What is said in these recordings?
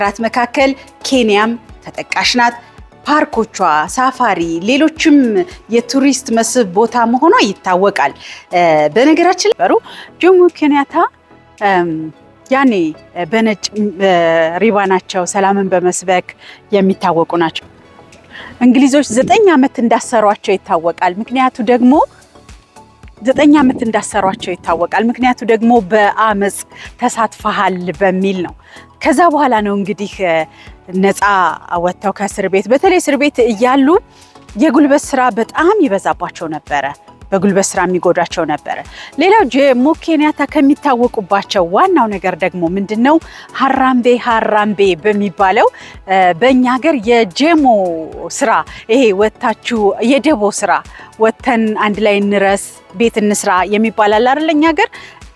ራት መካከል ኬንያም ተጠቃሽ ናት። ፓርኮቿ፣ ሳፋሪ፣ ሌሎችም የቱሪስት መስህብ ቦታ መሆኗ ይታወቃል። በነገራችን ላይ ጆሞ ኬንያታ ያኔ በነጭ ሪባናቸው ሰላምን በመስበክ የሚታወቁ ናቸው። እንግሊዞች 9 ዓመት እንዳሰሯቸው ይታወቃል። ምክንያቱ ደግሞ በአመጽ ተሳትፈሃል በሚል ነው። ከዛ በኋላ ነው እንግዲህ ነፃ ወጥተው ከእስር ቤት፣ በተለይ እስር ቤት እያሉ የጉልበት ስራ በጣም ይበዛባቸው ነበረ። በጉልበት ስራ የሚጎዳቸው ነበረ። ሌላው ጆሞ ኬንያታ ከሚታወቁባቸው ዋናው ነገር ደግሞ ምንድነው? ሃራምቤ በሚባለው በእኛ ሀገር የጀሞ ስራ፣ ይሄ ወታችሁ የደቦ ስራ ወተን አንድ ላይ እንረስ ቤት እንስራ የሚባል አለ አይደል እኛ ሀገር።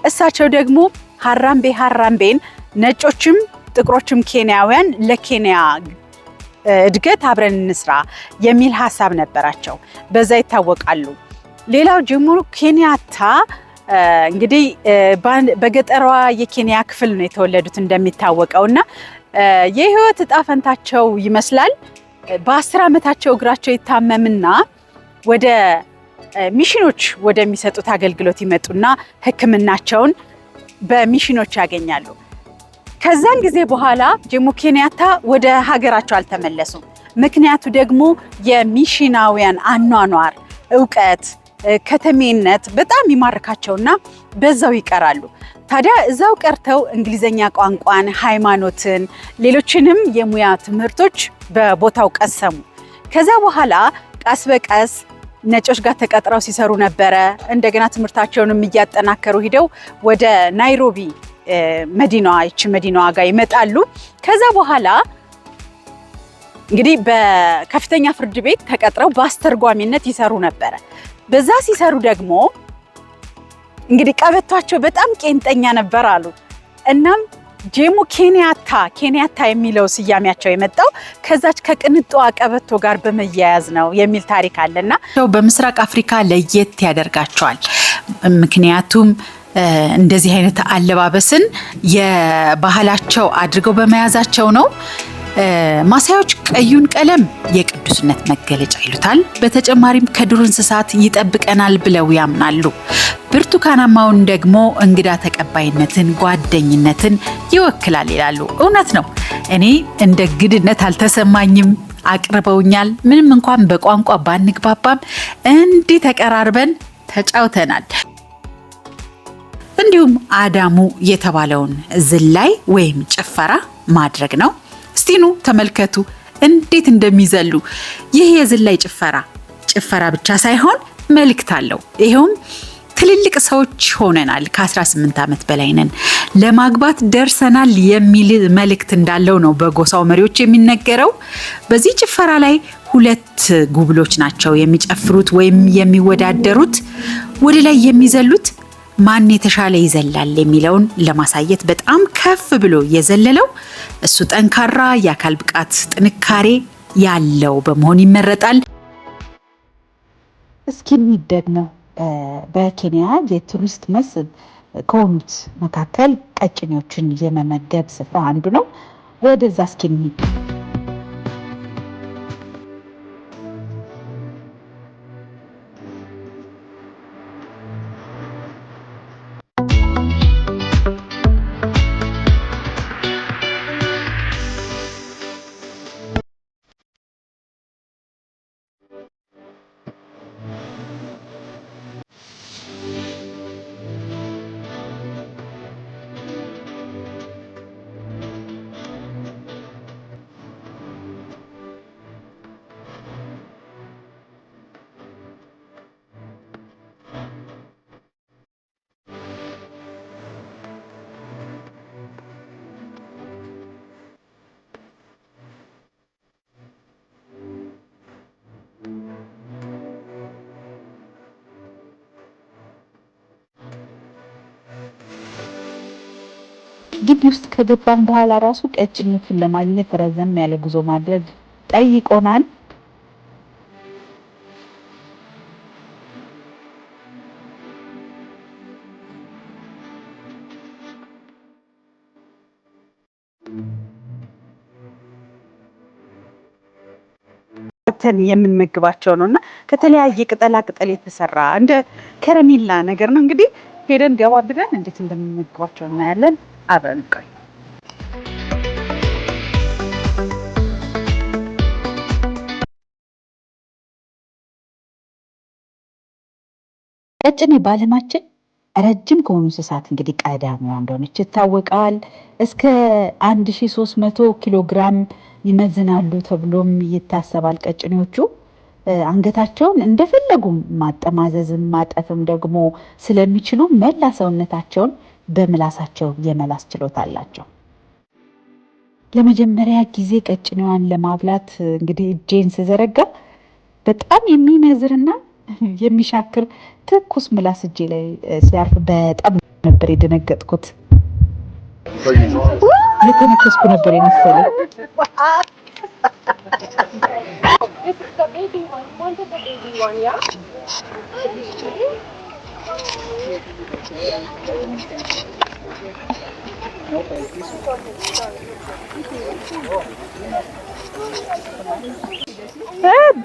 እሳቸው ደግሞ ሃራምቤን ነጮችም ጥቁሮችም ኬንያውያን ለኬንያ እድገት አብረን እንስራ የሚል ሐሳብ ነበራቸው። በዛ ይታወቃሉ። ሌላው ጆሞ ኬንያታ እንግዲህ በገጠሯ የኬንያ ክፍል ነው የተወለዱት እንደሚታወቀውና የህይወት ዕጣ ፈንታቸው ይመስላል በ10 ዓመታቸው እግራቸው ይታመምና ወደ ሚሽኖች ወደሚሰጡት አገልግሎት ይመጡና ሕክምናቸውን በሚሽኖች ያገኛሉ። ከዛን ጊዜ በኋላ ጆሞ ኬንያታ ወደ ሀገራቸው አልተመለሱም። ምክንያቱ ደግሞ የሚሽናውያን አኗኗር፣ ዕውቀት፣ ከተሜነት በጣም ይማርካቸውና በዛው ይቀራሉ። ታዲያ እዛው ቀርተው እንግሊዘኛ ቋንቋን፣ ሃይማኖትን፣ ሌሎችንም የሙያ ትምህርቶች በቦታው ቀሰሙ። ከዛ በኋላ ቀስ በቀስ ነጮች ጋር ተቀጥረው ሲሰሩ ነበረ። እንደገና ትምህርታቸውንም እያጠናከሩ ሂደው ወደ ናይሮቢ መዲናዋ ጋር ይመጣሉ። ከዛ በኋላ እንግዲህ በከፍተኛ ፍርድ ቤት ተቀጥረው በአስተርጓሚነት ይሰሩ ነበረ። በዛ ሲሰሩ ደግሞ እንግዲህ ቀበቷቸው በጣም ቄንጠኛ ነበር አሉ። እናም ጆሞ ኬንያታ የሚለው ስያሜያቸው የመጣው ከዛች ከቅንጧ ቀበቶ ጋር በመያያዝ ነው የሚል ታሪክ አለና በምስራቅ አፍሪካ ለየት ያደርጋቸዋል። ምክንያቱም እንደዚህ አይነት አለባበስን የባህላቸው አድርገው በመያዛቸው ነው። ማሳዮች ቀዩን ቀለም የቅዱስነት መገለጫ ይሉታል። በተጨማሪም ከዱር እንስሳት ይጠብቀናል ብለው ያምናሉ። ብርቱካናማውን ደግሞ እንግዳ ተቀባይነትን፣ ጓደኝነትን ይወክላል ይላሉ። እውነት ነው። እኔ እንደ ግድነት አልተሰማኝም። አቅርበውኛል። ምንም እንኳን በቋንቋ ባንግባባም እንዲህ ተቀራርበን ተጫውተናል። እንዲሁም አዳሙ የተባለውን ዝላይ ወይም ጭፈራ ማድረግ ነው። እስቲኑ ተመልከቱ እንዴት እንደሚዘሉ። ይህ የዝላይ ጭፈራ ብቻ ሳይሆን መልእክት አለው። ይሄውም ትልልቅ ሰዎች ሆነናል፣ ከ18 ዓመት በላይ ነን፣ ለማግባት ደርሰናል የሚል መልእክት እንዳለው ነው በጎሳው መሪዎች የሚነገረው። በዚህ ጭፈራ ላይ 2 ጉብሎች ናቸው የሚጨፍሩት ወይም የሚወዳደሩት። ወደ ላይ የሚዘሉት ማን የተሻለ ይዘላል የሚለውን ለማሳየት በጣም ከፍ ብሎ የዘለለው እሱ ጠንካራ የአካል ብቃት ጥንካሬ ያለው በመሆን ይመረጣል። እስኪ ደግሞ በኬንያ የቱሪስት መስህብ ከሆኑት መካከል ቀጭኔዎችን የመመገብ ስፍራ አንዱ ነው። ወደዛ እስኪ እንሂድ። ግቢ ውስጥ ከገባን በኋላ ራሱ ቀጭኔዎችን ለማግኘት ረዘም ያለ ጉዞ ማድረግ ጠይቆናል። ሰተን የምንመግባቸው ነውና ከተለያየ ቅጠላ ቅጠል የተሰራ እንደ ከረሜላ ነገር ነው። እንግዲህ ሄደን ገባ ብለን እንዴት እንደምንመግባቸው እናያለን። አብረን ቆይ። ቀጭኔ በዓለማችን ረጅም ከሆኑ እንስሳት እንግዲህ ቀዳሚዋ እንደሆነች ይታወቃል። እስከ 1300 ኪሎ ግራም ይመዝናሉ ተብሎም ይታሰባል። ቀጭኔዎቹ አንገታቸውን እንደፈለጉ ማጠማዘዝም ማጠፍም ደግሞ ስለሚችሉ መላ ሰውነታቸውን በምላሳቸው የመላስ ችሎታ አላቸው። ለመጀመሪያ ጊዜ ቀጭኔዋን ለማብላት እንግዲህ እጄን ስዘረጋ በጣም የሚነዝርና የሚሻክር ትኩስ ምላስ እጄ ላይ ሲያርፍ በጣም ነበር የደነገጥኩት። የተነከስኩ ነበር የመሰለኝ።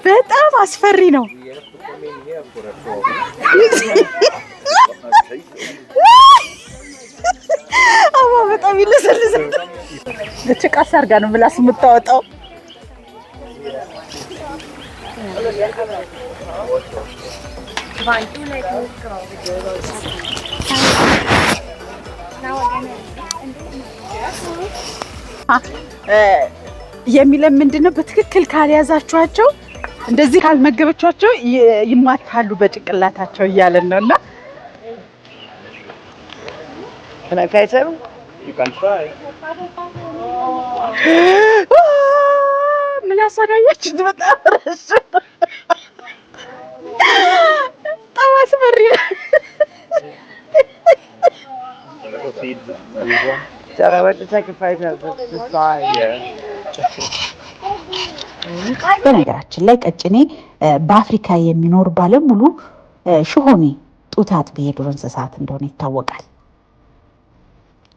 በጣም አስፈሪ ነው። አማ በጣም ይለሰልሳል። እቺ ቀስ አድርጋ ነው ምላስ የምታወጣው። የሚለም ምንድነው በትክክል ካልያዛችኋቸው እንደዚህ ካልመገበቻቸው ይማታሉ በጭንቅላታቸው እያለን ነውና ለካይሰሩ ይቀንፋይ ምን ያሳዳያችሁ በጣም ረሱ ታዋስ በሪ በነገራችን ላይ ቀጭኔ በአፍሪካ የሚኖር ባለሙሉ ሽሆኔ ጡት አጥቢ የዱር እንስሳት እንደሆነ ይታወቃል።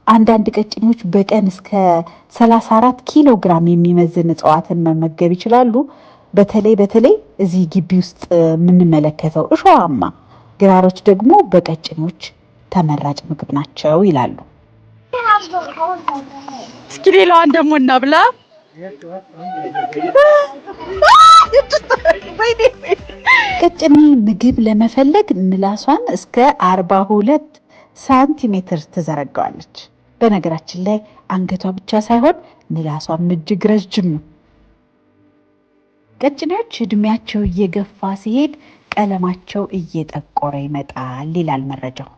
አንዳንድ ቀጭኔዎች በቀን እስከ 34 ኪሎ ግራም የሚመዝን እጽዋትን መመገብ ይችላሉ። በተለይ እዚህ ግቢ ውስጥ የምንመለከተው እሾሃማ ግራሮች ደግሞ በቀጭኔዎች ተመራጭ ምግብ ናቸው ይላሉ። እስኪ ሌላዋን ደግሞ እናብላ። ቀጭኔ ምግብ ለመፈለግ ምላሷን እስከ 42 ሳንቲሜትር ትዘረጋዋለች። በነገራችን ላይ አንገቷ ብቻ ሳይሆን ምላሷም እጅግ ረጅም ነው። ቀጭኔዎች እድሜያቸው እየገፋ ሲሄድ ቀለማቸው እየጠቆረ ይመጣል ይላል መረጃው።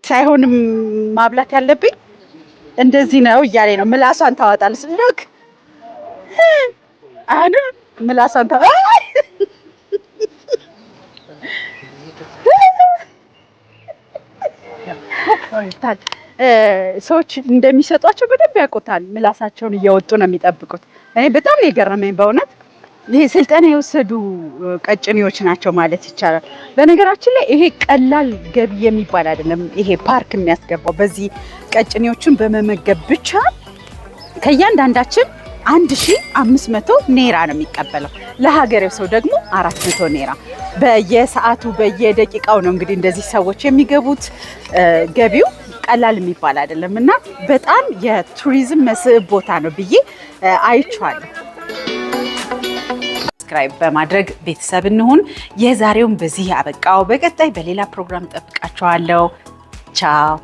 ሳይሆንም ማብላት ያለብኝ እንደዚህ ነው እያለ ነው። ምላሷን ታወጣለች። ልክ አሁን ምላሷን ሰዎች እንደሚሰጧቸው በደንብ ያውቁታል። ምላሳቸውን እያወጡ ነው የሚጠብቁት። እኔ በጣም ነው የገረመኝ በእውነት። ይሄ ስልጠና የወሰዱ ቀጭኔዎች ናቸው ማለት ይቻላል። በነገራችን ላይ ይሄ ቀላል ገቢ የሚባል አይደለም። ይሄ ፓርክ የሚያስገባው በዚህ ቀጭኔዎችን በመመገብ ብቻ ከእያንዳንዳችን 1500 ኔራ ነው የሚቀበለው። ለሀገሬው ሰው ደግሞ 400 ኔራ በየሰዓቱ በየደቂቃው ነው እንግዲህ እንደዚህ ሰዎች የሚገቡት። ገቢው ቀላል የሚባል አይደለም እና በጣም የቱሪዝም መስህብ ቦታ ነው ብዬ አይቼዋለሁ። ሰብስክራይብ በማድረግ ቤተሰብ እንሁን። የዛሬውን በዚህ ያበቃው። በቀጣይ በሌላ ፕሮግራም ጠብቃችኋለሁ። ቻው።